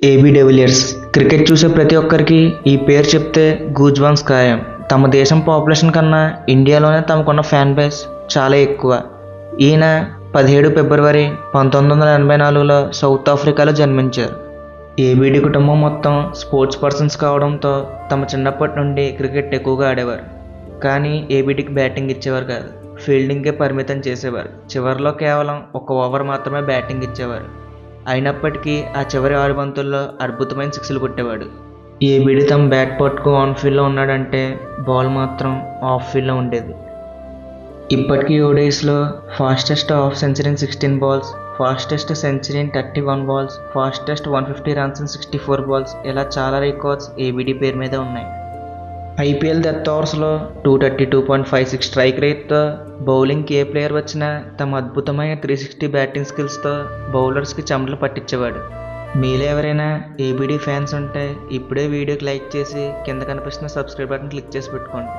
AB de Villiers. Cricket చూసే ప్రతి ఒక్కరికి ఈ పేరు చెప్తే గూజ్ బంప్స్ ఖాయం. తమ దేశం పాపులేషన్ కన్నా ఇండియాలోనే తమకున్న ఫ్యాన్ బేస్ చాలా ఎక్కువ. ఈయన 17 ఫిబ్రవరి 1984లో సౌత్ ఆఫ్రికాలో జన్మించారు. ఏబీడీ కుటుంబం మొత్తం స్పోర్ట్స్ పర్సన్స్ కావడంతో తమ చిన్నప్పటి నుండి క్రికెట్ ఎక్కువగా ఆడేవారు. కానీ ఏబీడీకి బ్యాటింగ్ ఇచ్చేవారు కాదు, ఫీల్డింగ్కే పరిమితం చేసేవారు. చివరిలో కేవలం 1 ఓవర్ మాత్రమే బ్యాటింగ్ ఇచ్చేవారు. అయినప్పటికీ ఆ చివరి 6 బంతుల్లో అద్భుతమైన సిక్స్లు కొట్టేవాడు. ఏబీడీ తమ బ్యాట్ పట్టుకు ఆన్ ఫీల్డ్లో ఉన్నాడంటే బాల్ మాత్రం ఆఫ్ ఫీల్డ్లో ఉండేది. ఇప్పటికీ ఓడిఐస్లో fastest half century in 16 balls, fastest century in 31 balls, fastest 150 runs in 64 balls, ఇలా చాలా రికార్డ్స్ ఏబీడీ పేరు మీదే ఉన్నాయి. ఐపీఎల్ డెత్ ఓవర్స్లో 232.56 స్ట్రైక్ రేట్తో బౌలింగ్కి ఏ ప్లేయర్ వచ్చినా తమ అద్భుతమైన 360 బ్యాటింగ్ స్కిల్స్తో బౌలర్స్కి చెమటలు పట్టించేవాడు. మీలో ఎవరైనా ఏబీడీ ఫ్యాన్స్ ఉంటే ఇప్పుడే వీడియోకి లైక్ చేసి కింద కనిపిస్తున్న సబ్స్క్రైబ్ బటన్ క్లిక్ చేసి పెట్టుకోండి.